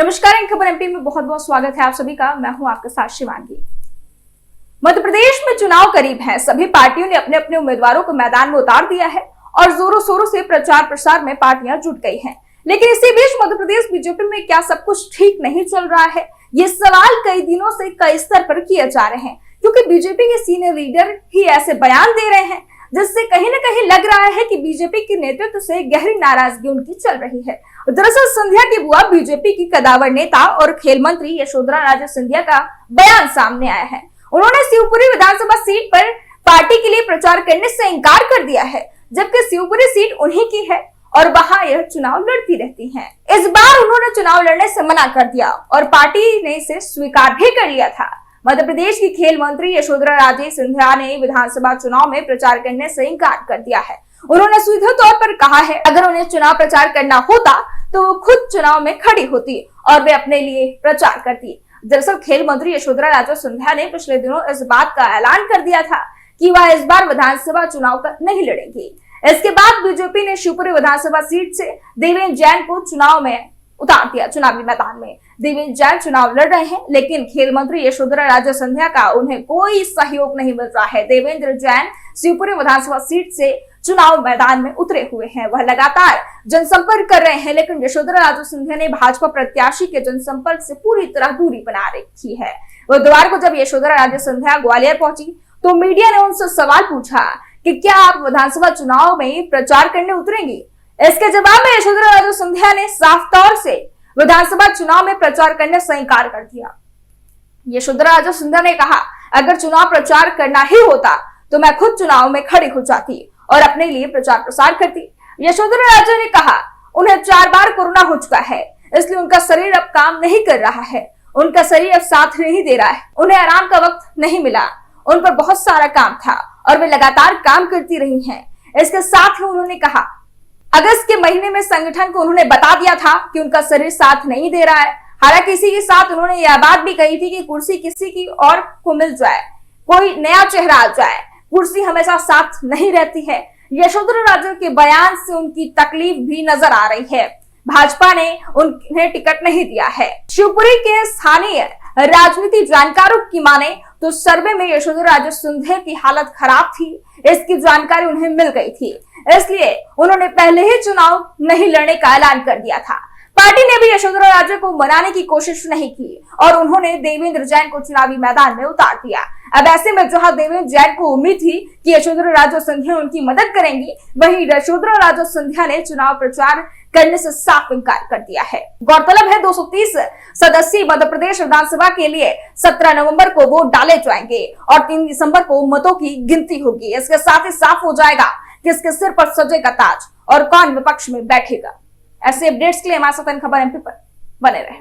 नमस्कार, इन खबर एमपी में बहुत बहुत स्वागत है आप सभी का। मैं हूं आपके साथ शिवांगी। मध्य प्रदेश में चुनाव करीब है। सभी पार्टियों ने अपने अपने उम्मीदवारों को मैदान में उतार दिया है और जोरों शोरों से प्रचार प्रसार में पार्टियां जुट गई हैं। लेकिन इसी बीच मध्य प्रदेश बीजेपी में क्या सब कुछ ठीक नहीं चल रहा है? ये सवाल कई दिनों से कई स्तर पर किए जा रहे हैं, क्योंकि बीजेपी के सीनियर लीडर ही ऐसे बयान दे रहे हैं जिससे कहीं न कहीं लग रहा है कि बीजेपी के नेतृत्व से गहरी नाराजगी उनकी चल रही है। दरअसल संध्या की बुआ बीजेपी की कदावर नेता और खेल मंत्री यशोधरा राजे सिंधिया का बयान सामने आया है। उन्होंने शिवपुरी विधानसभा सीट पर पार्टी के लिए प्रचार करने से इनकार कर दिया है, जबकि शिवपुरी सीट उन्हीं की है और वहां यह चुनाव लड़ती रहती हैं। इस बार उन्होंने चुनाव लड़ने से मना कर दिया और पार्टी ने इसे स्वीकार भी कर लिया था। मध्य प्रदेश की खेल मंत्री यशोधरा राजे सिंधिया ने विधानसभा चुनाव में प्रचार करने से इनकार कर दिया है। उन्होंने सीधे तौर पर कहा है, अगर उन्हें चुनाव प्रचार करना होता तो वो खुद चुनाव में खड़ी होती और वे अपने लिए प्रचार करती। दरअसल खेल मंत्री यशोधरा राजे सिंधिया ने पिछले दिनों इस बात का ऐलान कर दिया था कि वह इस बार विधानसभा चुनाव नहीं लड़ेंगी। इसके बाद बीजेपी ने शिवपुरी विधानसभा सीट से देवेंद्र जैन को चुनाव में उतार दिया। चुनावी मैदान में देवेंद्र जैन चुनाव लड़ रहे हैं, लेकिन खेल मंत्री यशोधरा राजे सिंधिया का उन्हें कोई सहयोग नहीं मिल रहा है। देवेंद्र जैन शिवपुरी विधानसभा सीट से चुनाव मैदान में उतरे हुए हैं। वह लगातार जनसंपर्क कर रहे हैं, लेकिन यशोधरा राजे सिंधिया ने भाजपा प्रत्याशी के जनसंपर्क से पूरी तरह दूरी बना रखी है। बुधवार को जब यशोधरा राजे सिंधिया ग्वालियर पहुंची तो मीडिया ने उनसे सवाल पूछा कि क्या आप विधानसभा चुनाव में प्रचार करने उतरेंगी। इसके जवाब में यशोधरा राजे सिंधिया ने साफ तौर से विधानसभा चुनाव में प्रचार करने से इनकार कर दिया। यशोधरा राजे सिंधिया ने कहा, अगर चुनाव प्रचार करना ही होता तो मैं खुद चुनाव में खड़ी हो जाती और अपने लिए प्रचार प्रसार करती। यशोधरा राजे ने कहा, उन्हें 4 बार कोरोना हो चुका है, इसलिए उनका शरीर अब काम नहीं कर रहा है। उनका शरीर अब साथ नहीं दे रहा है। उन्हें आराम का वक्त नहीं मिला। उन पर बहुत सारा काम था और वे लगातार काम करती रही हैं। इसके साथ ही उन्होंने कहा, अगस्त के महीने में संगठन को उन्होंने बता दिया था कि उनका शरीर साथ नहीं दे रहा है। हालांकि इसी के साथ उन्होंने यह बात भी कही थी कि कुर्सी किसी की और को मिल जाए, कोई नया चेहरा आ जाए, कुर्सी हमेशा साथ नहीं रहती है। यशोधरा राजे के बयान से उनकी तकलीफ भी नजर आ रही है। भाजपा ने उन्हें टिकट नहीं दिया है। शिवपुरी के स्थानीय राजनीति जानकारों की माने तो सर्वे में यशोधरा राजे सिंधिया की हालत खराब थी। इसकी जानकारी उन्हें मिल गई थी, इसलिए उन्होंने पहले ही चुनाव नहीं लड़ने का ऐलान कर दिया था। पार्टी ने भी यशोधरा राजे को मनाने की कोशिश नहीं की और उन्होंने देवेंद्र जैन को चुनावी मैदान में उतार दिया। अब ऐसे में जहां देवेंद्र जैन को उम्मीद थी कि यशोधरा राजे सिंधिया उनकी मदद करेंगी, वहीं यशोधरा राजे सिंधिया ने चुनाव प्रचार करने से साफ इनकार कर दिया है। गौरतलब है 230 सदस्यीय मध्य प्रदेश विधानसभा के लिए 17 नवंबर को वोट डाले जाएंगे और 3 दिसंबर को मतों की गिनती होगी। इसके साथ ही साफ हो जाएगा किसके सिर पर सजेगा ताज और कौन विपक्ष में बैठेगा। ऐसे अपडेट्स के लिए हमारे साथ खबर एमपी पर बने रहे।